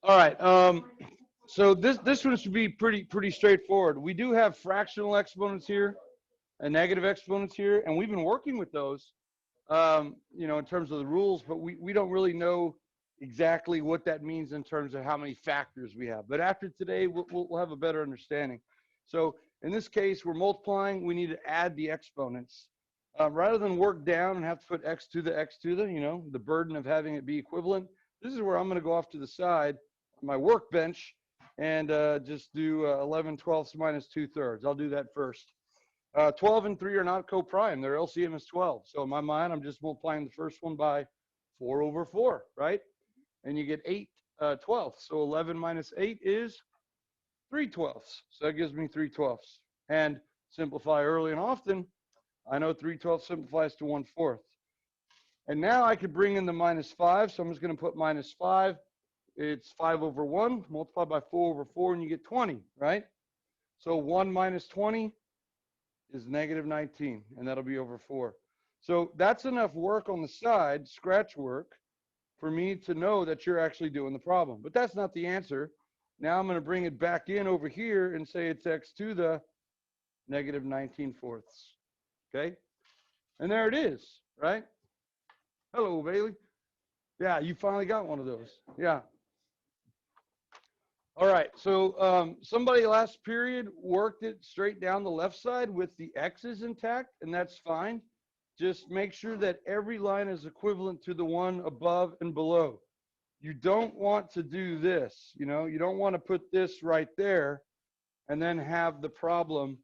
All right. So this one should be pretty straightforward. We do have fractional exponents here and negative exponents here, and we've been working with those, in terms of the rules, but we don't really know exactly what that means in terms of how many factors we have. But after today, we'll have a better understanding. So in this case, we're multiplying. We need to add the exponents. Rather than work down and have to put x to the, the burden of having it be equivalent, this is where I'm going to go off to the side on my workbench and just do 11/12 minus 2/3. I'll do that first. 12 and 3 are not co-prime. Their LCM is 12. So in my mind, I'm just multiplying the first one by 4 over 4, right? And you get 8 twelfths. So 11 minus 8 is 3/12. So that gives me 3/12. And simplify early and often, I know 3/12 simplifies to 1/4. And now I could bring in the minus 5. So I'm just going to put minus 5. It's 5 over 1 multiplied by 4 over 4, and you get 20, right? So 1 minus 20 is negative 19, and that'll be over 4. So that's enough work on the side, scratch work, for me to know that you're actually doing the problem. But that's not the answer. Now I'm going to bring it back in over here and say it's x to the negative 19/4. Okay? And there it is, right? Hello, Bailey. Yeah, you finally got one of those. Yeah. All right, so somebody last period worked it straight down the left side with the x's intact, and that's fine. Just make sure that every line is equivalent to the one above and below. You don't want to do this, you don't want to put this right there and then have the problem,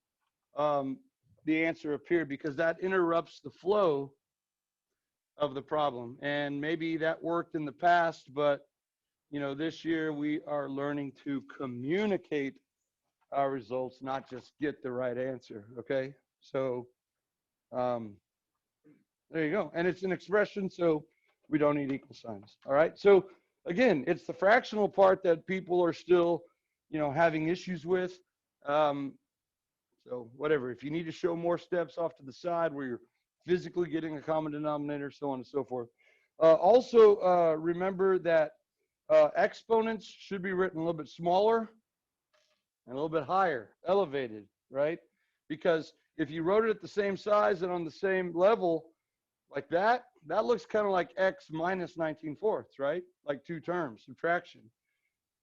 the answer appear, because that interrupts the flow of the problem. And maybe that worked in the past, but this year we are learning to communicate our results, not just get the right answer, okay? So there you go. And it's an expression, so we don't need equal signs, all right? So again, it's the fractional part that people are still, having issues with. So whatever, if you need to show more steps off to the side where you're physically getting a common denominator, so on and so forth. Also, remember that exponents should be written a little bit smaller and a little bit higher, elevated, right? Because if you wrote it at the same size and on the same level like that, that looks kind of like x minus 19/4, right? Like two terms, subtraction.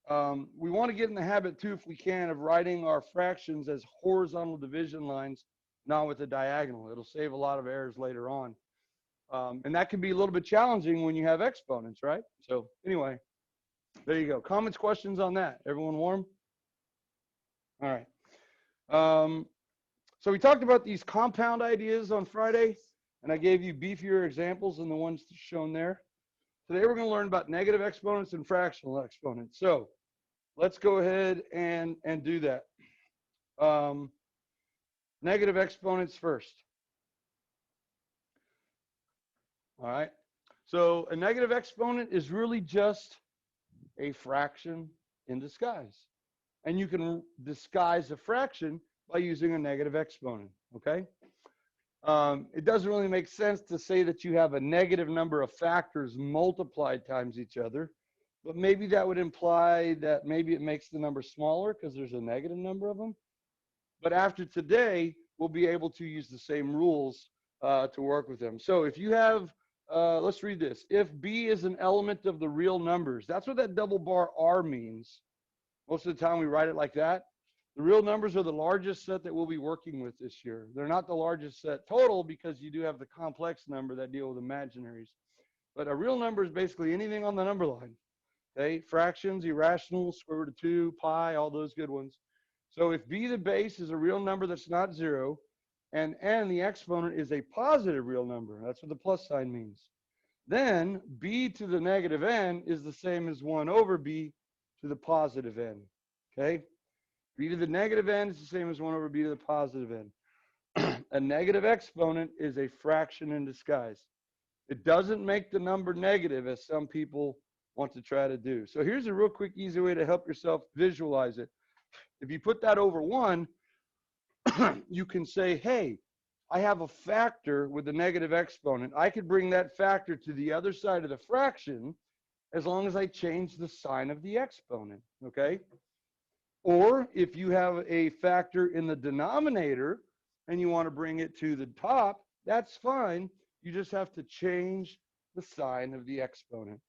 We want to get in the habit too, if we can, of writing our fractions as horizontal division lines, not with a diagonal. It'll save a lot of errors later on. And that can be a little bit challenging when you have exponents, right? So anyway, there you go. Comments, questions on that? Everyone warm? All right. So we talked about these compound ideas on Friday, and I gave you beefier examples than the ones shown there. Today we're going to learn about negative exponents and fractional exponents. So let's go ahead and do that. Negative exponents first. All right. So a negative exponent is really just a fraction in disguise. And you can disguise a fraction by using a negative exponent, okay? It doesn't really make sense to say that you have a negative number of factors multiplied times each other, but maybe that would imply that maybe it makes the number smaller because there's a negative number of them. But after today, we'll be able to use the same rules to work with them. So if you have, let's read this. If B is an element of the real numbers, that's what that double bar R means. Most of the time we write it like that. The real numbers are the largest set that we'll be working with this year. They're not the largest set total because you do have the complex number that deal with imaginaries. But a real number is basically anything on the number line. Okay, fractions, irrationals, square root of 2, pi, all those good ones. So if b the base is a real number that's not 0, and n the exponent is a positive real number, that's what the plus sign means, then b to the negative n is the same as 1 over b to the positive n. Okay? B to the negative n is the same as 1 over b to the positive n. A negative exponent is a fraction in disguise. It doesn't make the number negative, as some people want to try to do. So here's a real quick, easy way to help yourself visualize it. If you put that over 1, you can say, hey, I have a factor with a negative exponent. I could bring that factor to the other side of the fraction, as long as I change the sign of the exponent, okay? Or if you have a factor in the denominator and you want to bring it to the top, that's fine. You just have to change the sign of the exponent.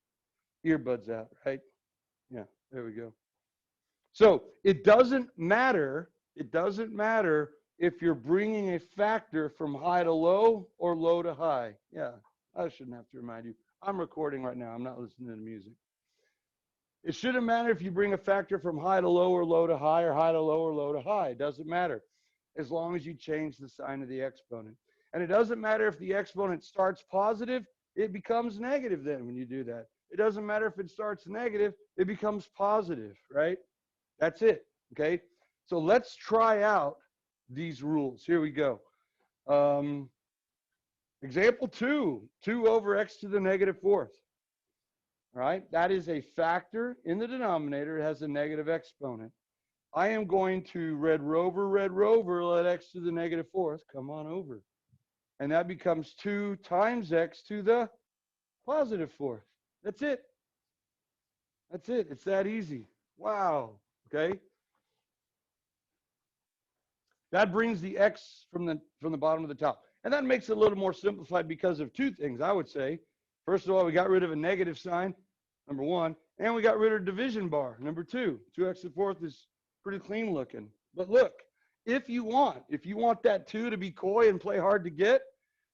Earbuds out, right? Yeah, there we go. So it doesn't matter if you're bringing a factor from high to low or low to high. Yeah, I shouldn't have to remind you. I'm recording right now. I'm not listening to the music. It shouldn't matter if you bring a factor from high to low or low to high or high to low or low to high. It doesn't matter as long as you change the sign of the exponent. And it doesn't matter if the exponent starts positive, it becomes negative then when you do that. It doesn't matter if it starts negative, it becomes positive, right? That's it, okay? So let's try out these rules. Here we go. Example 2, 2 over x to the negative fourth. All right, that is a factor in the denominator. It has a negative exponent. I am going to red rover, let x to the negative fourth come on over. And that becomes 2 times x to the positive fourth. That's it. That's it. It's that easy. Wow. Okay. That brings the x from the bottom to the top. And that makes it a little more simplified because of 2 things, I would say. First of all, we got rid of a negative sign, number 1, and we got rid of division bar, number 2. 2x to the fourth is pretty clean looking. But look, if you want that 2 to be coy and play hard to get,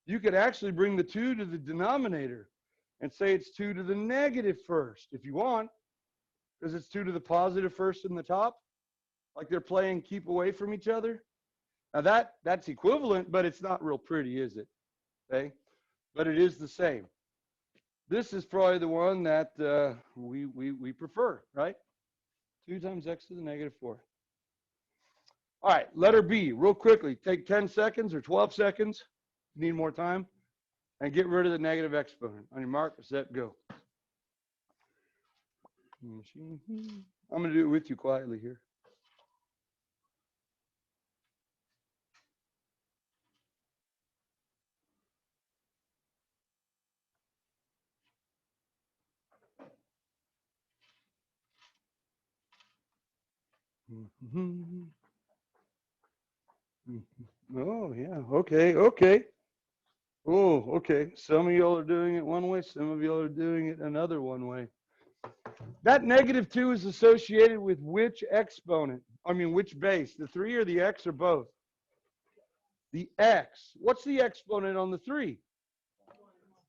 you could actually bring the 2 to the denominator and say it's 2 to the negative first, if you want, because it's 2 to the positive first in the top, like they're playing keep away from each other. Now that's equivalent, but it's not real pretty, is it? Okay, but it is the same. This is probably the one that we prefer, right? 2 times x to the negative fourth. All right, letter B, real quickly. Take 10 seconds or 12 seconds, if you need more time, and get rid of the negative exponent. On your mark, set, go. I'm going to do it with you quietly here. Oh, yeah. Okay. Okay. Oh, okay. Some of y'all are doing it one way. Some of y'all are doing it another one way. That negative 2 is associated with which exponent? I mean, which base? The 3 or the x or both? The x. What's the exponent on the 3?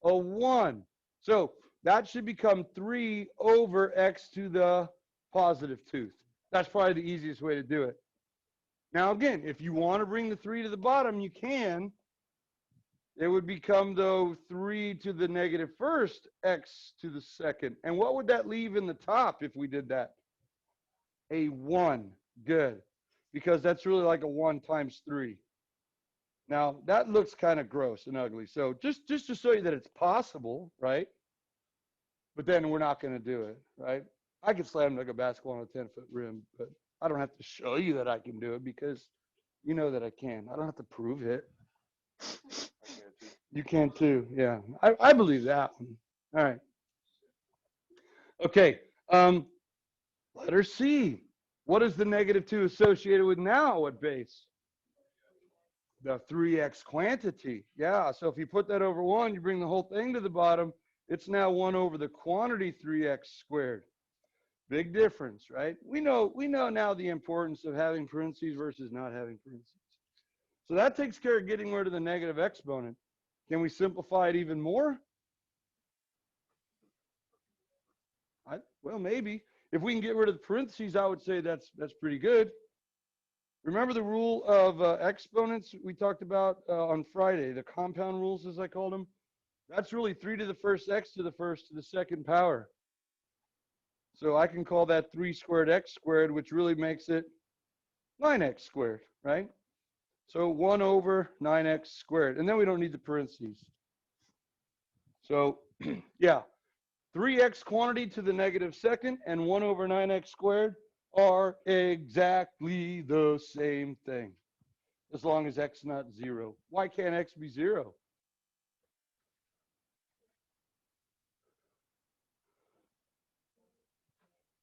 A 1. So that should become 3 over x to the positive 2. That's probably the easiest way to do it. Now, again, if you want to bring the 3 to the bottom, you can. It would become, though, 3 to the negative first, x to the second. And what would that leave in the top if we did that? A 1. Good. Because that's really like a 1 times 3. Now, that looks kind of gross and ugly. So just to show you that it's possible, right? But then we're not going to do it, right? I could slam dunk a basketball on a 10-foot rim, but I don't have to show you that I can do it because you know that I can. I don't have to prove it. You can too, yeah. I believe that one. All right. Okay. Letter C. What is the negative 2 associated with now? What base? The 3x quantity. Yeah, so if you put that over 1, you bring the whole thing to the bottom. It's now 1 over the quantity 3x squared. Big difference, right? We know now the importance of having parentheses versus not having parentheses. So that takes care of getting rid of the negative exponent. Can we simplify it even more? Well, maybe. If we can get rid of the parentheses, I would say that's pretty good. Remember the rule of exponents we talked about on Friday, the compound rules as I called them? That's really 3 to the first x to the first to the second power. So I can call that 3 squared x squared, which really makes it 9x squared, right? So 1 over 9x squared. And then we don't need the parentheses. So, yeah, 3x quantity to the negative second and 1 over 9x squared are exactly the same thing, as long as x not 0. Why can't x be 0?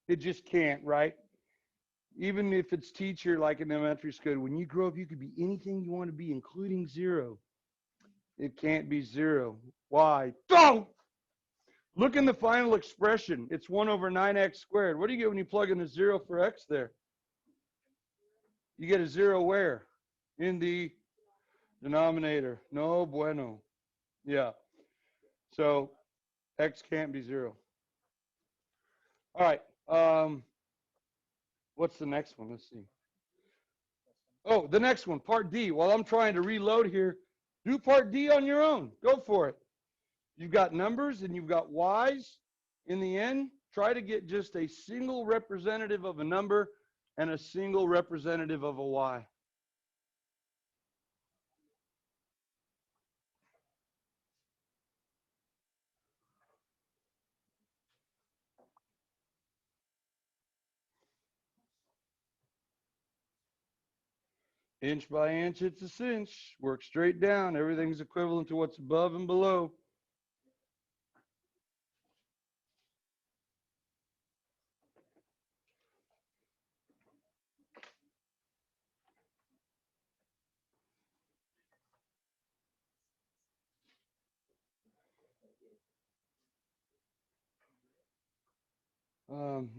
It just can't, right? Even if it's teacher like in elementary school, when you grow up, you could be anything you want to be, including 0. It can't be 0. Why? Don't! Look in the final expression. It's 1 over 9x squared. What do you get when you plug in a 0 for x there? You get a 0 where? In the denominator. No bueno. Yeah. So x can't be 0. All right. What's the next one? Let's see. Oh, the next one, part D. While I'm trying to reload here, do part D on your own. Go for it. You've got numbers and you've got y's. In the end, try to get just a single representative of a number and a single representative of a y. Inch by inch, it's a cinch. Work straight down. Everything's equivalent to what's above and below.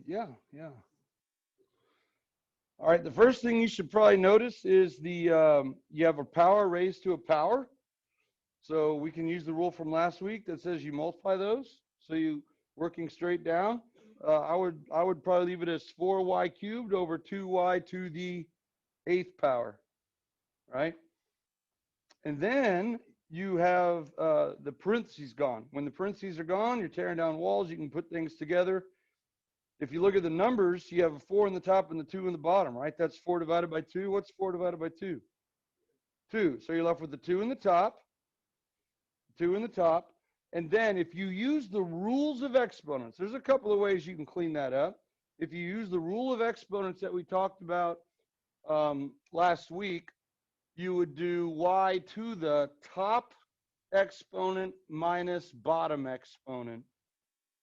Yeah. All right, the first thing you should probably notice is the you have a power raised to a power. So we can use the rule from last week that says you multiply those. So you working straight down. I would probably leave it as 4y cubed over 2y to the 8th power, right? And then you have the parentheses gone. When the parentheses are gone, you're tearing down walls. You can put things together. If you look at the numbers, you have a 4 in the top and the 2 in the bottom, right? That's 4 divided by 2. What's 4 divided by 2? 2. So you're left with the 2 in the top, 2 in the top. And then if you use the rules of exponents, there's a couple of ways you can clean that up. If you use the rule of exponents that we talked about last week, you would do y to the top exponent minus bottom exponent,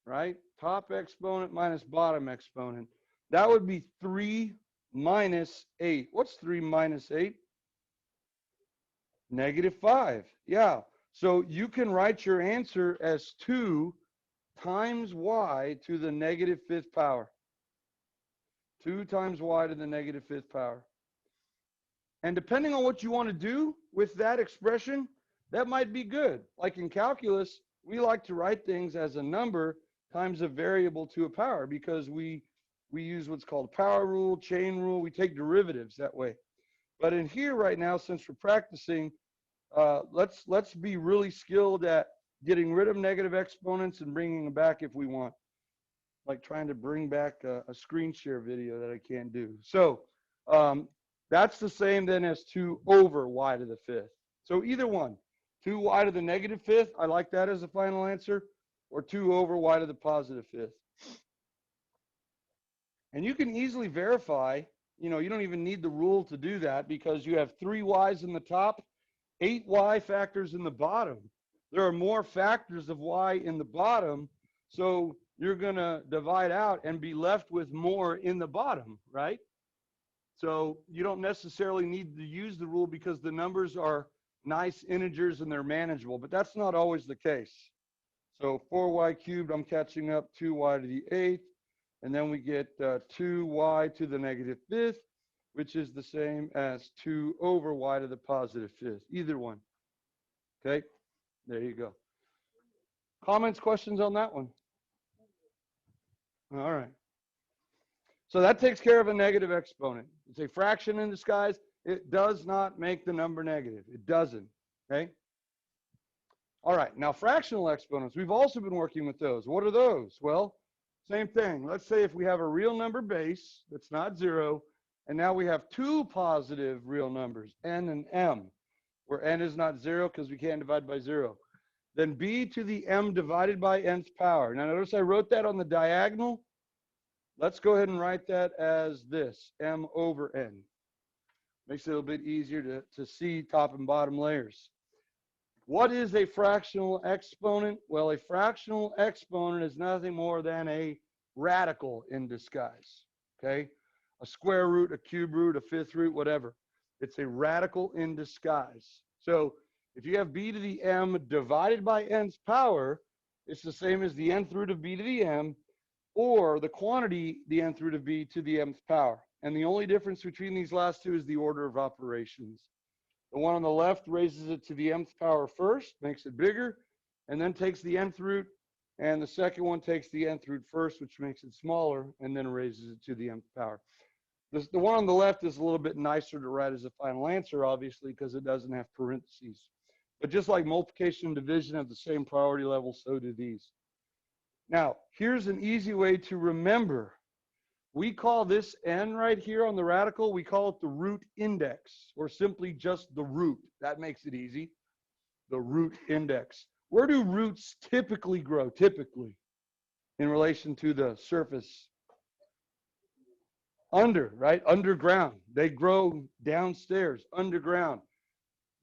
right? Top exponent minus bottom exponent. That would be 3 minus 8. What's 3 minus 8? -5. Yeah. So you can write your answer as 2 times y to the -5th power. 2 times y to the -5th power. And depending on what you want to do with that expression, that might be good. Like in calculus, we like to write things as a number times a variable to a power because we use what's called power rule, chain rule. We take derivatives that way. But in here right now, since we're practicing, let's be really skilled at getting rid of negative exponents and bringing them back if we want. Like trying to bring back a screen share video that I can't do. So that's the same then as 2 over y to the 5th. So either one, 2y to the -5th, I like that as a final answer, or 2 over y to the +5th. And you can easily verify, you don't even need the rule to do that because you have 3 y's in the top, 8 y factors in the bottom. There are more factors of y in the bottom, so you're going to divide out and be left with more in the bottom, right? So you don't necessarily need to use the rule because the numbers are nice integers and they're manageable, but that's not always the case. So 4y cubed, I'm catching up 2y to the 8th, and then we get 2y to the -5th, which is the same as 2 over y to the +5th, either one. Okay, there you go. Comments, questions on that one? All right. So that takes care of a negative exponent. It's a fraction in disguise. It does not make the number negative. It doesn't, okay? All right, now fractional exponents. We've also been working with those. What are those? Well, same thing. Let's say if we have a real number base that's not 0, and now we have 2 positive real numbers, n and m, where n is not 0 because we can't divide by 0. Then b to the m divided by nth power. Now notice I wrote that on the diagonal. Let's go ahead and write that as this, m over n. Makes it a little bit easier to see top and bottom layers. What is a fractional exponent? Well, a fractional exponent is nothing more than a radical in disguise, okay? A square root, a cube root, a fifth root, whatever. It's a radical in disguise. So if you have b to the m divided by n's power, it's the same as the nth root of b to the m, or the quantity, the nth root of b to the mth power. And the only difference between these last two is the order of operations. The one on the left raises it to the mth power first, makes it bigger, and then takes the nth root, and the second one takes the nth root first, which makes it smaller, and then raises it to the mth power. The one on the left is a little bit nicer to write as a final answer, obviously, because it doesn't have parentheses. But just like multiplication and division have the same priority level, so do these. Now, here's an easy way to remember. We call this n right here on the radical, we call it the root index, or simply just the root. That makes it easy. The root index. Where do roots typically grow? Typically, in relation to the surface? Under, right? Underground. They grow downstairs, underground.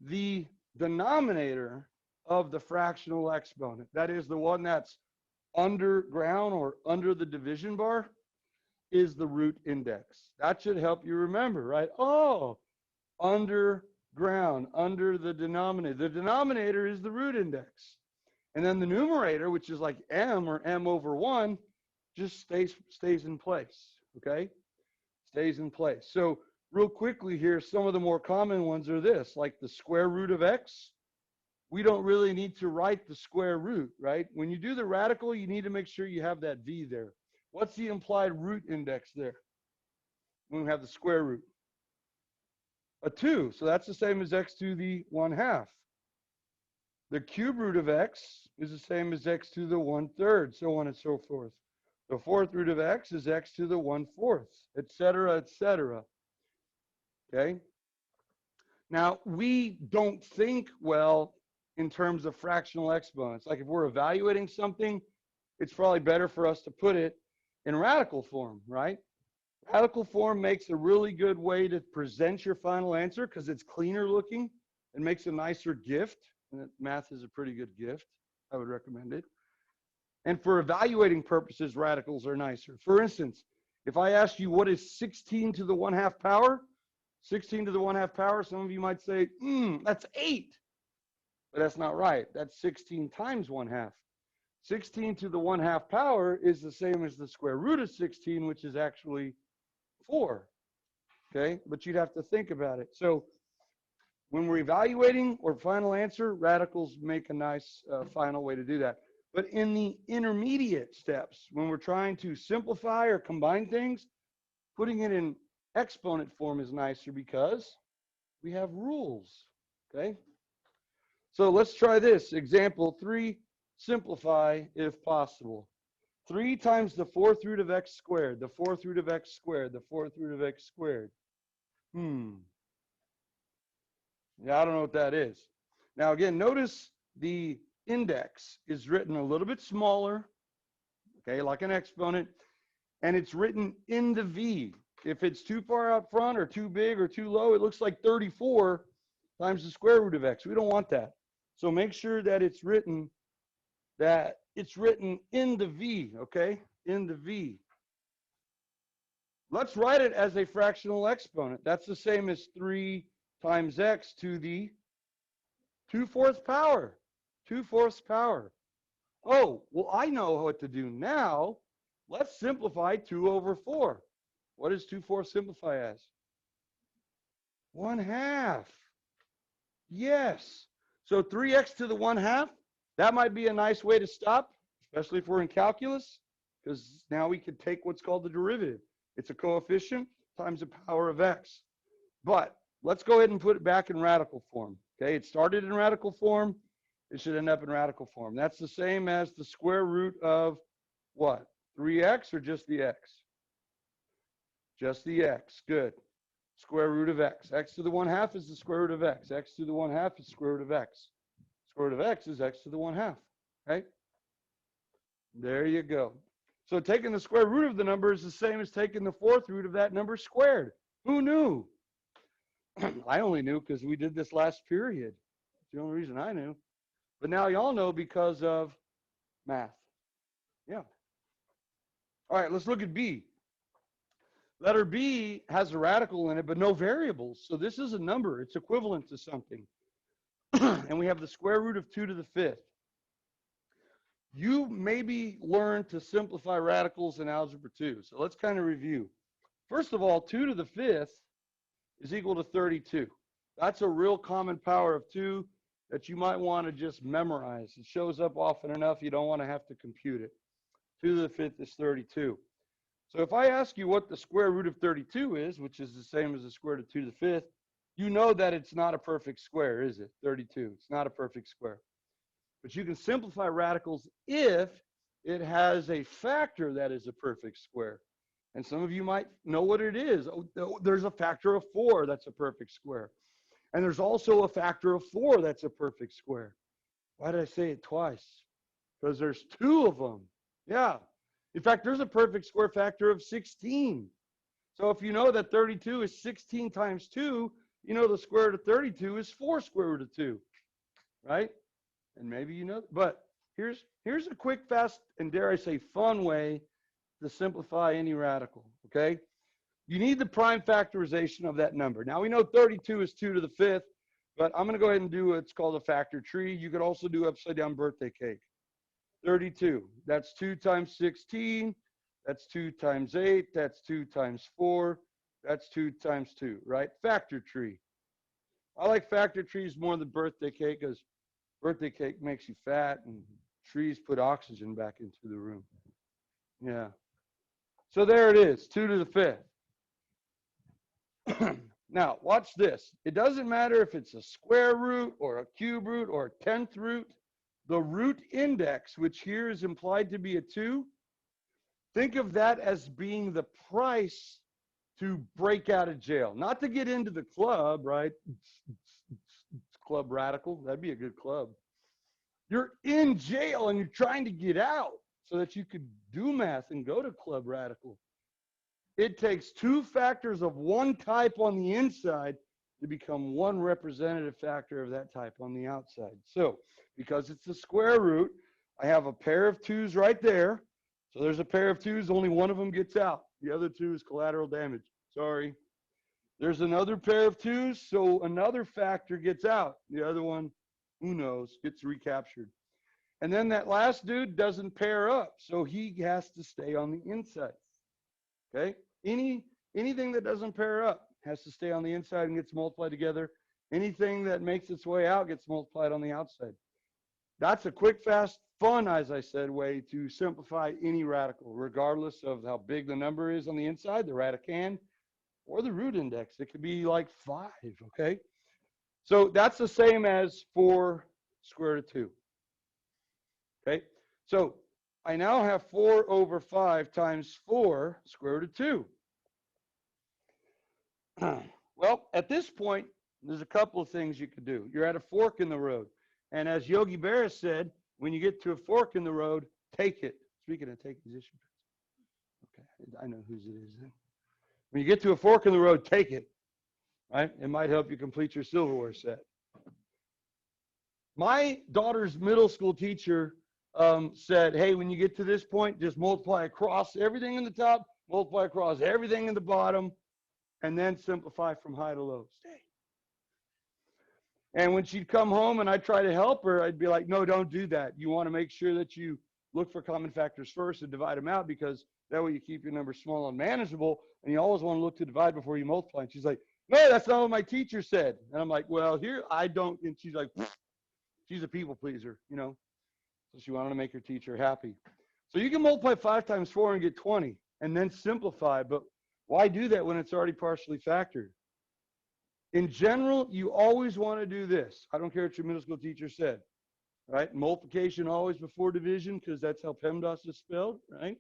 The denominator of the fractional exponent, that is the one that's underground or under the division bar, is the root index. That should help you remember, right? Oh, underground, under the denominator. The denominator is the root index. And then the numerator, which is like m or m over 1, just stays in place, okay? Stays in place. So real quickly here, some of the more common ones are this, like the square root of x. We don't really need to write the square root, right? When you do the radical, you need to make sure you have that v there. What's the implied root index there when we have the square root? A 2. So that's the same as x to the 1/2. The cube root of x is the same as x to the 1/3, so on and so forth. The fourth root of x is x to the 1/4, et cetera, et cetera. Okay? Now, we don't think well in terms of fractional exponents. Like if we're evaluating something, it's probably better for us to put it in radical form, right? Radical form makes a really good way to present your final answer because it's cleaner looking. It makes a nicer gift. And math is a pretty good gift. I would recommend it. And for evaluating purposes, radicals are nicer. For instance, if I asked you what is 16 to the 1/2 power, 16 to the 1/2 power, some of you might say, that's 8. But that's not right. That's 16 times 1/2. 16 to the 1/2 power is the same as the square root of 16, which is actually 4. Okay, but you'd have to think about it. So when we're evaluating or final answer, radicals make a nice final way to do that. But in the intermediate steps, when we're trying to simplify or combine things, putting it in exponent form is nicer because we have rules, okay? So let's try this. Example 3, simplify if possible. 3 times the 4th root of x squared, the 4th root of x squared, the 4th root of x squared. Yeah, I don't know what that is. Now, again, notice the index is written a little bit smaller, okay, like an exponent, and it's written in the V. If it's too far out front or too big or too low, it looks like 34 times the square root of x. We don't want that. So make sure that it's written in the V, okay, in the V. Let's write it as a fractional exponent. That's the same as 3 times x to the 2/4 power. 2/4 power. Oh, well, I know what to do now. Let's simplify 2 over 4. What does 2/4 simplify as? 1/2. Yes. So 3x to the 1/2, that might be a nice way to stop, especially if we're in calculus, because now we could take what's called the derivative. It's a coefficient times the power of x. But let's go ahead and put it back in radical form. Okay, it started in radical form. It should end up in radical form. That's the same as the square root of what? 3x or just the x? Just the x. Good. Square root of x. X to the 1/2 is the square root of x. X to the 1/2 is square root of x. Square root of x is x to the 1/2. Right? There you go. So taking the square root of the number is the same as taking the 4th root of that number squared. Who knew? I only knew because we did this last period. It's the only reason I knew. But now y'all know because of math. Yeah. All right, let's look at B. Letter B has a radical in it, but no variables. So this is a number. It's equivalent to something. And we have the square root of 2 to the 5th. You maybe learned to simplify radicals in Algebra 2. So let's kind of review. First of all, 2 to the 5th is equal to 32. That's a real common power of 2 that you might want to just memorize. It shows up often enough, you don't want to have to compute it. 2 to the 5th is 32. So if I ask you what the square root of 32 is, which is the same as the square root of 2 to the 5th, you know that it's not a perfect square, is it? 32. It's not a perfect square. But you can simplify radicals if it has a factor that is a perfect square. And some of you might know what it is. Oh, there's a factor of 4 that's a perfect square. And there's also a factor of 4 that's a perfect square. Why did I say it twice? Because there's 2 of them. Yeah. In fact, there's a perfect square factor of 16. So if you know that 32 is 16 times 2, you know the square root of 32 is 4 square root of 2, right? And maybe you know, but here's a quick, fast, and dare I say fun way to simplify any radical, okay? You need the prime factorization of that number. Now we know 32 is 2 to the 5th, but I'm going to go ahead and do what's called a factor tree. You could also do upside down birthday cake. 32, that's 2 times 16, that's 2 times 8, that's 2 times 4, that's 2 times 2, right? Factor tree. I like factor trees more than birthday cake because birthday cake makes you fat and trees put oxygen back into the room. Yeah. So there it is, 2 to the 5th. Now, watch this. It doesn't matter if it's a square root or a cube root or a 10th root. The root index, which here is implied to be a 2, think of that as being the price to break out of jail. Not to get into the club, right? Club radical. That'd be a good club. You're in jail and you're trying to get out so that you could do math and go to club radical. It takes 2 factors of one type on the inside to become one representative factor of that type on the outside. So because it's the square root, I have a pair of 2's right there. So there's a pair of 2's, only one of them gets out. The other 2 is collateral damage. Sorry. There's another pair of 2's, so another factor gets out. The other one, who knows, gets recaptured. And then that last dude doesn't pair up, so he has to stay on the inside. Okay? Anything that doesn't pair up has to stay on the inside and gets multiplied together. Anything that makes its way out gets multiplied on the outside. That's a quick, fast, fun, as I said, way to simplify any radical, regardless of how big the number is on the inside, the radicand, or the root index. It could be like 5, okay? So that's the same as 4 square root of 2, okay? So I now have 4 over 5 times 4 square root of 2. Well, at this point, there's a couple of things you could do. You're at a fork in the road. And as Yogi Berra said, when you get to a fork in the road, take it. Speaking of take position. Okay, I know whose it is then. When you get to a fork in the road, take it. Right? It might help you complete your silverware set. My daughter's middle school teacher said, hey, when you get to this point, just multiply across everything in the top, multiply across everything in the bottom, and then simplify from high to low. Stay. And when she'd come home and I'd try to help her, I'd be like, no, don't do that. You want to make sure that you look for common factors first and divide them out, because that way you keep your numbers small and manageable, and you always want to look to divide before you multiply. And she's like, no, that's not what my teacher said. And I'm like, well, here, I don't. And she's like, she's a people pleaser, you know. So she wanted to make her teacher happy. So you can multiply 5 times 4 and get 20 and then simplify. But why do that when it's already partially factored? In general, you always want to do this. I don't care what your middle school teacher said, right? Multiplication always before division, because that's how PEMDAS is spelled, right?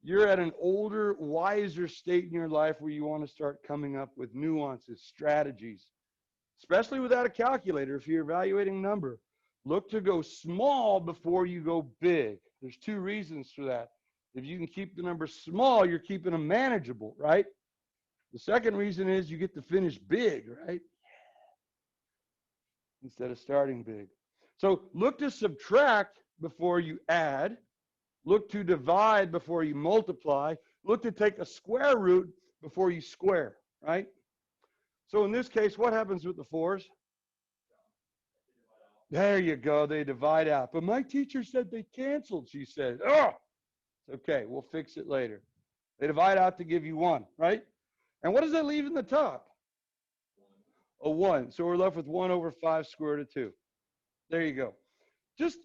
You're at an older, wiser state in your life where you want to start coming up with nuances, strategies, especially without a calculator. If you're evaluating a number, look to go small before you go big. There's 2 reasons for that. If you can keep the number small, you're keeping them manageable, right? The second reason is you get to finish big, right? Instead of starting big. So look to subtract before you add. Look to divide before you multiply. Look to take a square root before you square, right? So in this case, what happens with the 4s? There you go. They divide out. But my teacher said they canceled, she said. Oh, okay, we'll fix it later. They divide out to give you 1, right? And what does that leave in the top? A 1. So we're left with 1 over 5 square root of 2. There you go. Just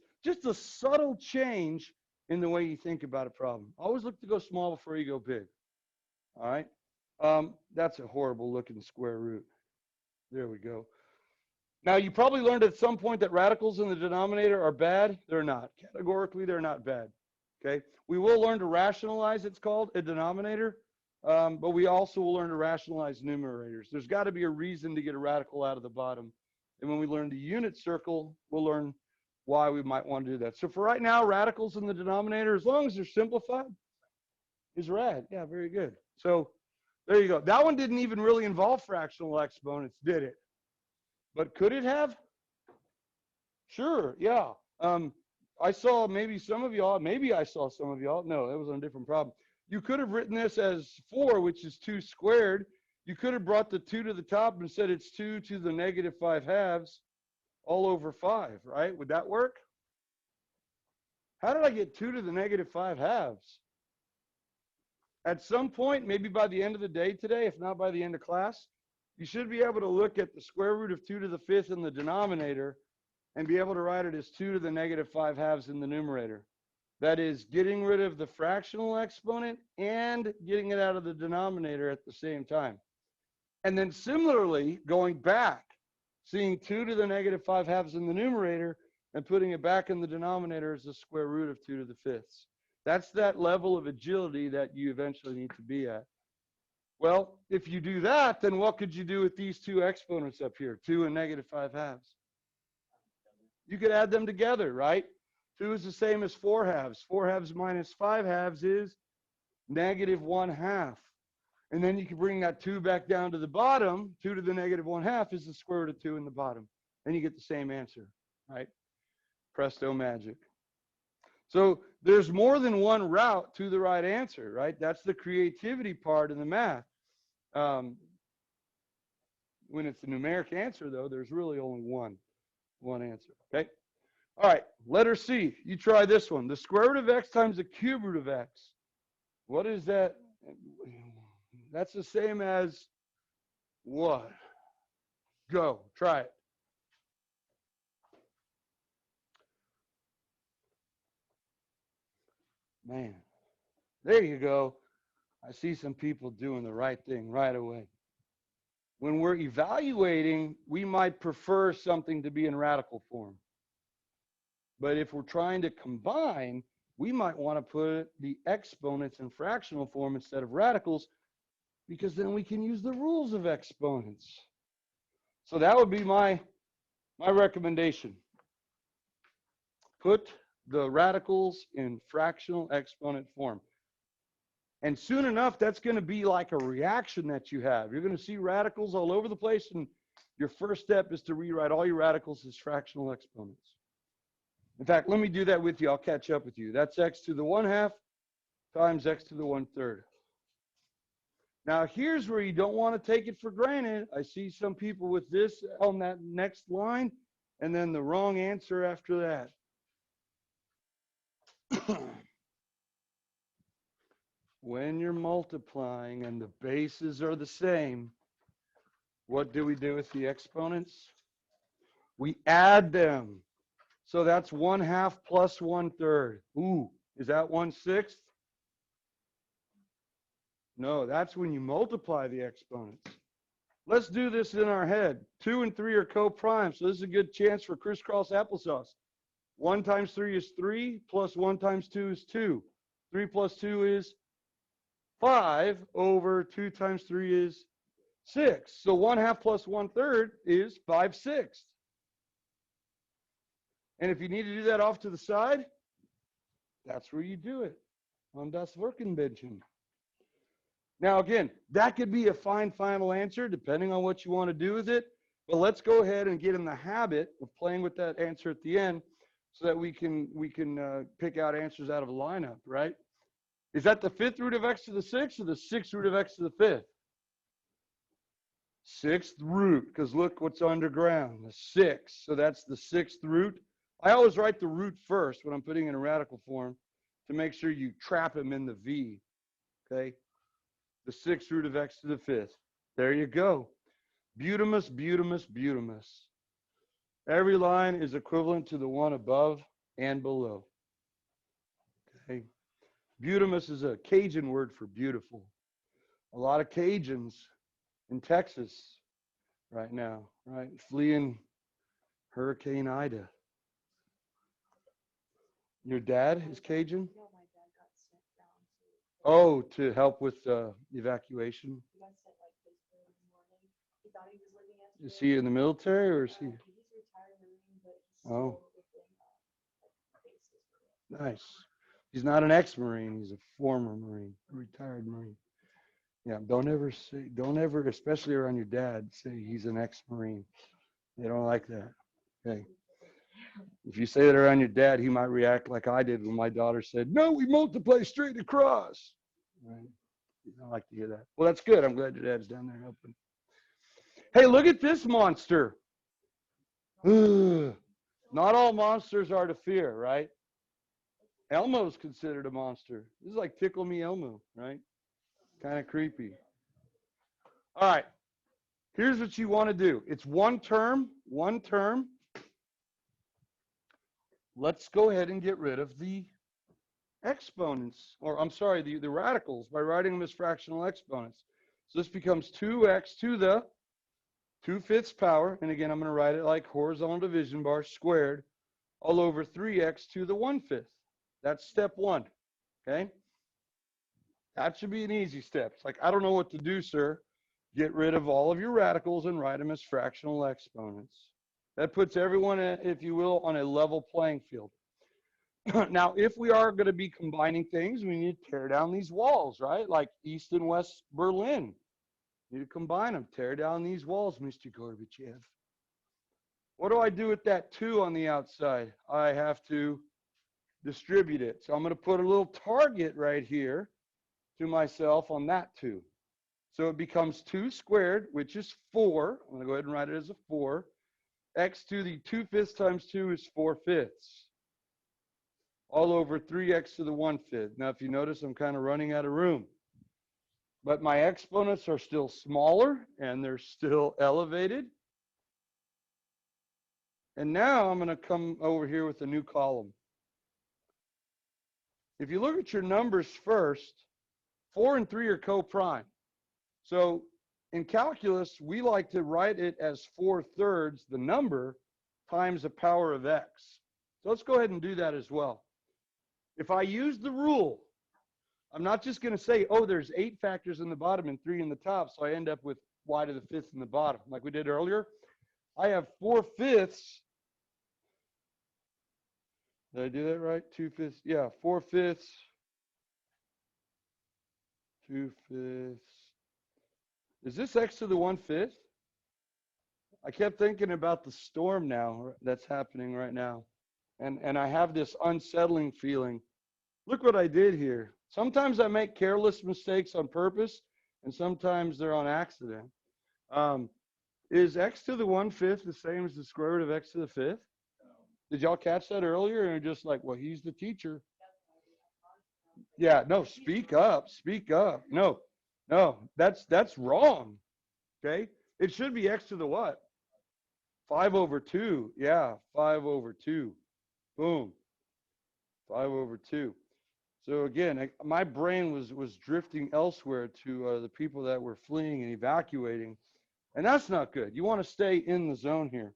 a subtle change in the way you think about a problem. Always look to go small before you go big. All right? That's a horrible looking square root. There we go. Now, you probably learned at some point that radicals in the denominator are bad. They're not. Categorically, they're not bad. Okay? We will learn to rationalize, it's called, a denominator. But we also will learn to rationalize numerators. There's got to be a reason to get a radical out of the bottom. And when we learn the unit circle, we'll learn why we might want to do that. So for right now, radicals in the denominator, as long as they're simplified, is rad. Yeah, very good. So there you go. That one didn't even really involve fractional exponents, did it? But could it have? Sure, yeah. I saw maybe some of y'all, maybe I saw some of y'all. No, that was on a different problem. You could have written this as 4, which is 2 squared. You could have brought the 2 to the top and said it's 2 to the negative 5 halves all over 5, right? Would that work? How did I get 2 to the negative 5 halves? At some point, maybe by the end of the day today, if not by the end of class, you should be able to look at the square root of 2 to the 5th in the denominator and be able to write it as 2 to the negative 5 halves in the numerator. That is getting rid of the fractional exponent and getting it out of the denominator at the same time. And then similarly, going back, seeing 2 to the negative 5 halves in the numerator and putting it back in the denominator as the square root of 2 to the 5ths. That's that level of agility that you eventually need to be at. Well, if you do that, then what could you do with these 2 exponents up here, 2 and negative 5 halves? You could add them together, right? 2 is the same as 4 halves. 4 halves minus 5 halves is negative 1/2. And then you can bring that 2 back down to the bottom. 2 to the negative 1/2 is the square root of 2 in the bottom. And you get the same answer, right? Presto magic. So there's more than one route to the right answer, right? That's the creativity part in the math. When it's a numeric answer, though, there's really only one answer, okay? All right, letter C. You try this one. The square root of x times the cube root of x. What is that? That's the same as what? Go, try it. Man, there you go. I see some people doing the right thing right away. When we're evaluating, we might prefer something to be in radical form. But if we're trying to combine, we might want to put the exponents in fractional form instead of radicals, because then we can use the rules of exponents. So that would be my recommendation. Put the radicals in fractional exponent form. And soon enough, that's going to be like a reaction that you have. You're going to see radicals all over the place, and your first step is to rewrite all your radicals as fractional exponents. In fact, let me do that with you. I'll catch up with you. That's x to the 1/2 times x to the 1/3. Now, here's where you don't want to take it for granted. I see some people with this on that next line, and then the wrong answer after that. When you're multiplying and the bases are the same, what do we do with the exponents? We add them. So that's 1/2 plus 1/3. Ooh, is that 1/6? No, that's when you multiply the exponents. Let's do this in our head. 2 and 3 are co-prime, so this is a good chance for crisscross applesauce. 1 times 3 is 3, plus 1 times 2 is 2. 3 plus 2 is 5 over 2 times 3 is 6. So 1/2 plus 1/3 is 5/6. And if you need to do that off to the side, that's where you do it, on das Workenbändchen. Now, again, that could be a fine final answer, depending on what you want to do with it. But let's go ahead and get in the habit of playing with that answer at the end. so that we can pick out answers out of a lineup, right? Is that the 5th root of x to the 6th or the 6th root of x to the 5th? 6th root, because look what's underground, the 6. So that's the 6th root. I always write the root first when I'm putting in a radical form to make sure you trap him in the v, okay? The 6th root of x to the 5th. There you go. Butamus, butamus, butamus. Every line is equivalent to the one above and below. Okay. Butamus is a Cajun word for beautiful. A lot of Cajuns in Texas right now, right? Fleeing Hurricane Ida. Your dad is Cajun? No, my dad got sent down to. Oh, to help with evacuation? He got sent like this early in the morning. He thought he was living yesterday. Is he in the military or is he? He's retired Marine, but he's Oh. still within like bases. Nice. He's not an ex-Marine. He's a former Marine, a retired Marine. Yeah, don't ever, especially around your dad, say he's an ex-Marine. They don't like that. Okay. If you say that around your dad, he might react like I did when my daughter said, "No, we multiply straight across." Right? You don't like to hear that. Well, that's good. I'm glad your dad's down there helping. Hey, look at this monster. Not all monsters are to fear, right? Elmo's considered a monster. This is like Tickle Me Elmo, right? Kind of creepy. All right. Here's what you want to do. It's one term. Let's go ahead and get rid of the exponents, or I'm sorry, the radicals by writing them as fractional exponents. So this becomes 2x to the 2/5 power, and again, I'm going to write it like horizontal division bar squared, all over 3x to the 1/5. That's step 1, okay? That should be an easy step. It's like, I don't know what to do, sir. Get rid of all of your radicals and write them as fractional exponents. That puts everyone, if you will, on a level playing field. Now, if we are going to be combining things, we need to tear down these walls, right? Like East and West Berlin. You need to combine them. Tear down these walls, Mr. Gorbachev. What do I do with that 2 on the outside? I have to distribute it. So I'm going to put a little target right here to myself on that 2. So it becomes 2 squared, which is 4. I'm going to go ahead and write it as a 4. X to the 2/5 times 2 is 4/5. All over 3x to the 1/5. Now, if you notice, I'm kind of running out of room. But my exponents are still smaller, and they're still elevated. And now I'm going to come over here with a new column. If you look at your numbers first, 4 and 3 are co-prime. So in calculus, we like to write it as 4/3, the number, times the power of x. So let's go ahead and do that as well. If I use the rule, I'm not just going to say, oh, there's 8 factors in the bottom and 3 in the top, so I end up with y to the 5th in the bottom, like we did earlier. I have 4/5. Did I do that right? 2/5. Yeah, 4/5. 2/5. Is this x to the 1/5? I kept thinking about the storm now that's happening right now. And I have this unsettling feeling. Look what I did here. Sometimes I make careless mistakes on purpose, and sometimes they're on accident. Is x to the 1/5 the same as the square root of x to the 5th? Did y'all catch that earlier? And you're just like, well, he's the teacher. Yeah, no, speak up. No, that's wrong. Okay, it should be x to the what? 5/2. Yeah, 5/2. Boom. 5/2. So again, my brain was drifting elsewhere to the people that were fleeing and evacuating, and that's not good. You want to stay in the zone here.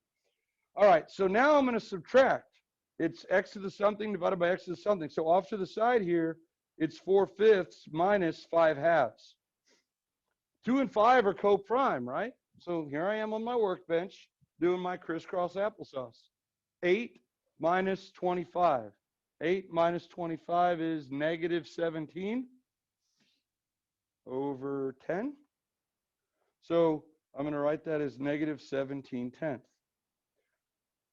All right, so now I'm going to subtract. It's x to the something divided by x to the something. So off to the side here, it's 4/5 minus 5/2. 2 and 5 are co-prime, right? So here I am on my workbench doing my crisscross applesauce. 8 minus 25. 8 minus 25 is negative 17 over 10. So I'm going to write that as negative 17/10.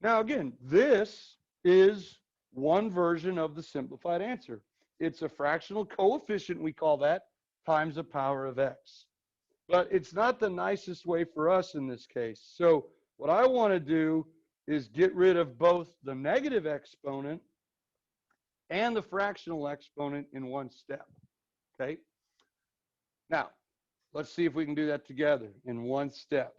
Now again, this is one version of the simplified answer. It's a fractional coefficient, we call that, times the power of x. But it's not the nicest way for us in this case. So what I want to do is get rid of both the negative exponent and the fractional exponent in one step. Okay? Now, let's see if we can do that together in one step.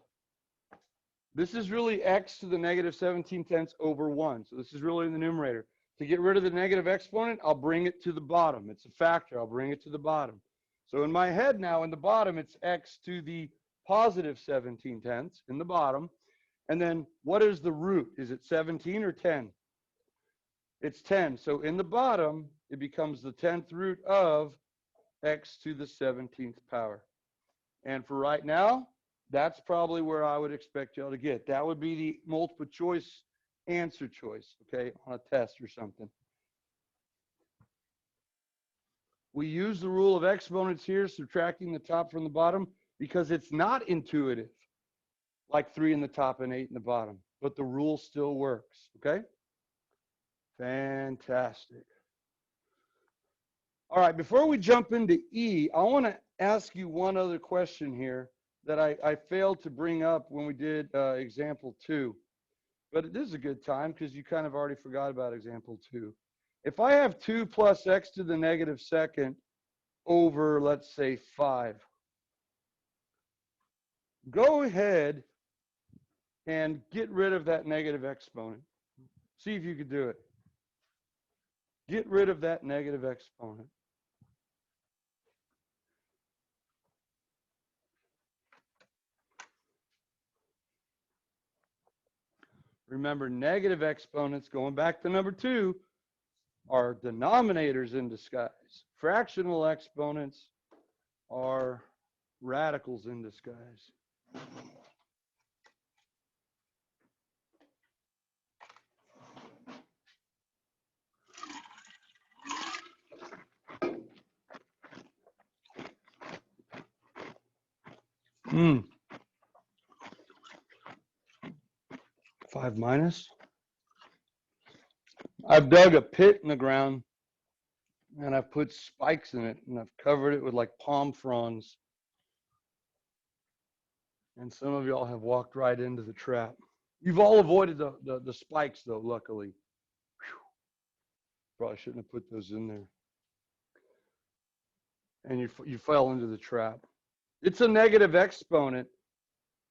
This is really x to the negative 17/10 over 1. So this is really in the numerator. To get rid of the negative exponent, I'll bring it to the bottom. It's a factor. I'll bring it to the bottom. So in my head now, in the bottom, it's x to the positive 17/10 in the bottom. And then what is the root? Is it 17 or 10? It's 10. So in the bottom, it becomes the 10th root of x to the 17th power. And for right now, that's probably where I would expect y'all to get. That would be the multiple choice answer choice, okay, on a test or something. We use the rule of exponents here, subtracting the top from the bottom, because it's not intuitive, like 3 in the top and 8 in the bottom. But the rule still works, okay? Fantastic. All right, before we jump into E, I want to ask you one other question here that I failed to bring up when we did example 2. But this is a good time because you kind of already forgot about example 2. If I have 2 plus x to the negative second over, let's say, 5, go ahead and get rid of that negative exponent. See if you could do it. Get rid of that negative exponent. Remember, negative exponents, going back to number 2, are denominators in disguise. Fractional exponents are radicals in disguise. Hmm. 5 minus. I've dug a pit in the ground and I've put spikes in it and I've covered it with like palm fronds. And some of y'all have walked right into the trap. You've all avoided the spikes though, luckily. Whew. Probably shouldn't have put those in there. And you fell into the trap. It's a negative exponent.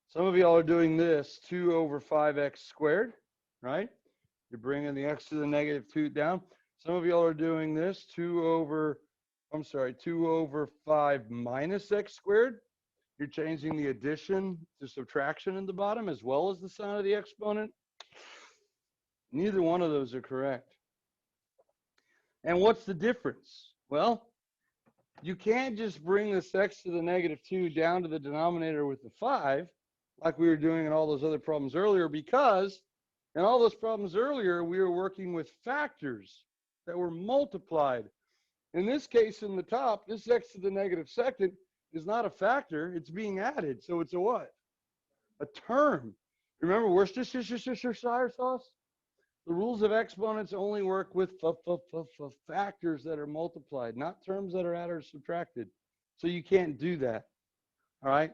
Some of y'all are doing this, 2 over 5x squared, right? You're bringing the x to the negative 2 down. Some of y'all are doing this, 2 over 5 minus x squared. You're changing the addition to subtraction in the bottom as well as the sign of the exponent. Neither one of those are correct. And what's the difference? Well, you can't just bring this x to the negative 2 down to the denominator with the 5, like we were doing in all those other problems earlier, because in all those problems earlier, we were working with factors that were multiplied. In this case, in the top, this x to the negative second is not a factor, it's being added. So it's a what? A term. Remember Worcestershire sauce? The rules of exponents only work with factors that are multiplied, not terms that are added or subtracted. So you can't do that. All right?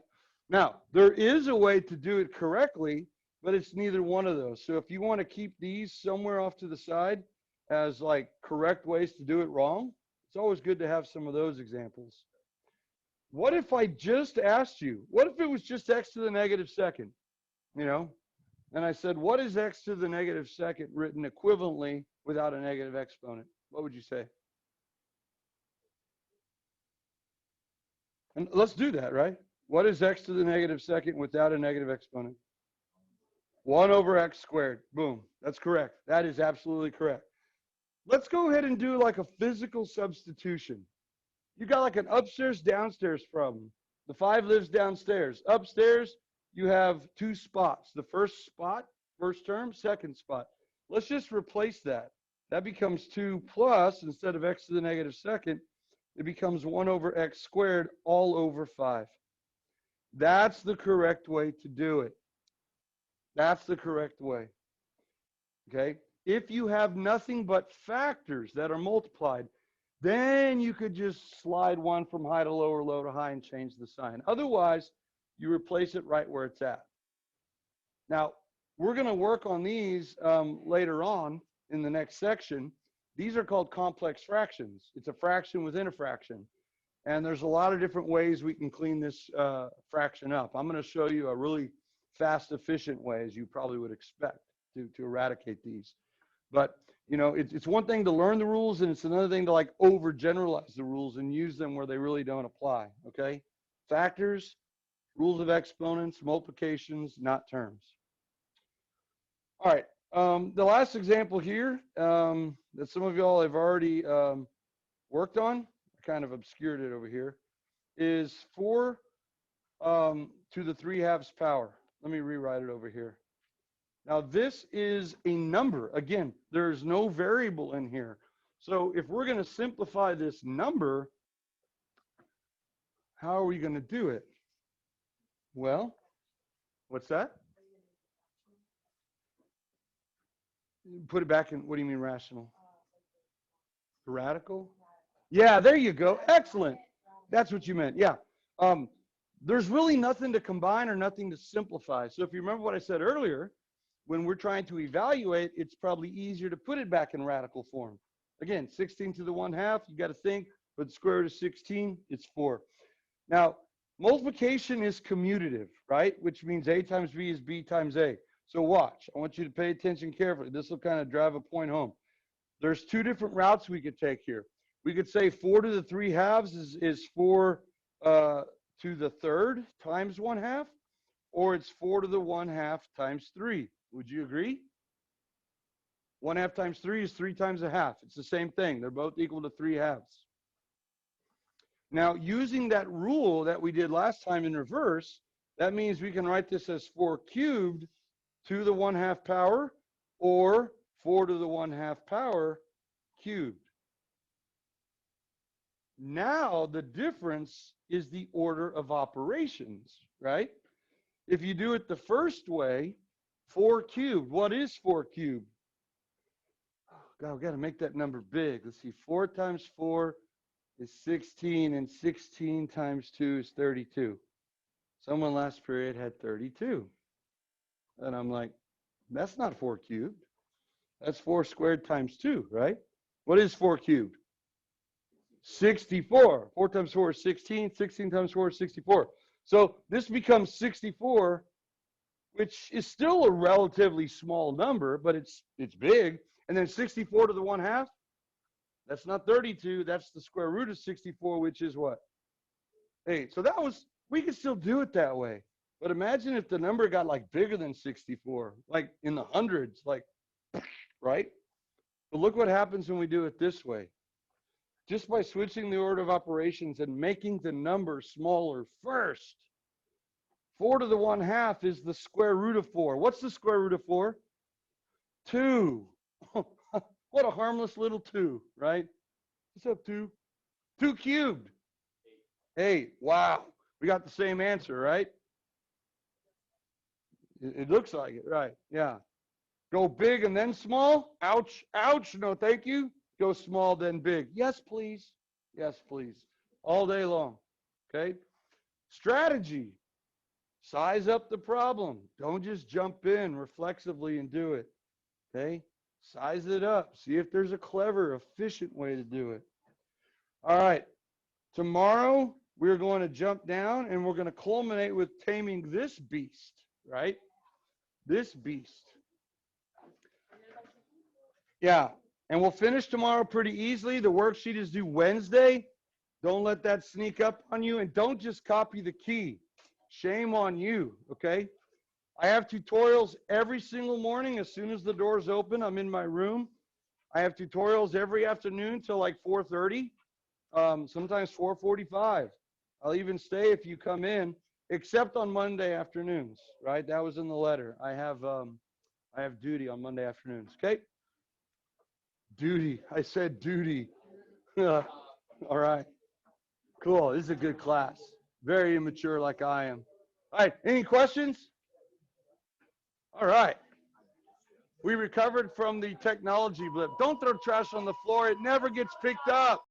Now, there is a way to do it correctly, but it's neither one of those. So if you want to keep these somewhere off to the side as like correct ways to do it wrong, it's always good to have some of those examples. What if I just asked you, what if it was just x to the negative second, you know? And I said, what is x to the negative second written equivalently without a negative exponent? What would you say? And let's do that, right? What is x to the negative second without a negative exponent? 1 over x squared. Boom. That's correct. That is absolutely correct. Let's go ahead and do like a physical substitution. You got like an upstairs, downstairs problem. The 5 lives downstairs. Upstairs, you have 2 spots. The first spot, first term, second spot. Let's just replace that. That becomes 2 plus, instead of x to the negative second, it becomes 1 over x squared all over 5. That's the correct way to do it. That's the correct way. Okay? If you have nothing but factors that are multiplied, then you could just slide one from high to low or low to high and change the sign. Otherwise, you replace it right where it's at. Now, we're going to work on these later on in the next section. These are called complex fractions. It's a fraction within a fraction. And there's a lot of different ways we can clean this fraction up. I'm going to show you a really fast, efficient way, as you probably would expect, to eradicate these. But, you know, it's one thing to learn the rules, and it's another thing to like overgeneralize the rules and use them where they really don't apply, okay? Factors, rules of exponents, multiplications, not terms. All right, the last example here that some of y'all have already worked on, I kind of obscured it over here, is 4 to the 3/2 power. Let me rewrite it over here. Now this is a number. Again, there's no variable in here. So if we're going to simplify this number, how are we going to do it? Well, what's that? Put it back in, what do you mean rational? Radical? Yeah, there you go. Excellent. That's what you meant. Yeah. There's really nothing to combine or nothing to simplify. So if you remember what I said earlier, when we're trying to evaluate, it's probably easier to put it back in radical form. Again, 16 to the 1/2, you got to think, but the square root of 16, it's 4. Now, multiplication is commutative, right? Which means A times B is B times A. So watch, I want you to pay attention carefully. This will kind of drive a point home. There's 2 different routes we could take here. We could say 4 to the 3/2 is 4 to the 3rd times 1/2, or it's 4 to the 1/2 times 3. Would you agree? 1/2 times 3 is 3 times 1/2. It's the same thing. They're both equal to 3/2. Now, using that rule that we did last time in reverse, that means we can write this as 4 cubed to the 1/2 power, or 4 to the 1/2 power cubed. Now, the difference is the order of operations, right? If you do it the first way, 4 cubed, what is 4 cubed? Oh, God, we've got to make that number big. Let's see, 4 times 4 is 16, and 16 times 2 is 32. Someone last period had 32. And I'm like, that's not 4 cubed. That's 4 squared times 2, right? What is 4 cubed? 64. 4 times 4 is 16. 16 times 4 is 64. So this becomes 64, which is still a relatively small number, but it's big. And then 64 to the 1/2, that's not 32. That's the square root of 64, which is what? 8. So that was, we could still do it that way. But imagine if the number got like bigger than 64, like in the hundreds, like, right? But look what happens when we do it this way. Just by switching the order of operations and making the number smaller first. 4 to the 1/2 is the square root of 4. What's the square root of 4? 2. What a harmless little 2, right? What's up, 2? 2 cubed. 8. Wow. We got the same answer, right? It looks like it, right? Yeah. Go big and then small? Ouch, ouch. No, thank you. Go small, then big. Yes, please. Yes, please. All day long. Okay? Strategy. Size up the problem. Don't just jump in reflexively and do it. Okay? Size it up. See if there's a clever, efficient way to do it. All right. Tomorrow, we're going to jump down and we're going to culminate with taming this beast, right? This beast. Yeah. And we'll finish tomorrow pretty easily. The worksheet is due Wednesday. Don't let that sneak up on you. And don't just copy the key. Shame on you, okay? I have tutorials every single morning. As soon as the doors open, I'm in my room. I have tutorials every afternoon till like 4:30, sometimes 4:45. I'll even stay if you come in, except on Monday afternoons, right? That was in the letter. I have duty on Monday afternoons, okay? Duty. I said duty. All right. Cool. This is a good class. Very immature like I am. All right. Any questions? All right. We recovered from the technology blip. Don't throw trash on the floor. It never gets picked up.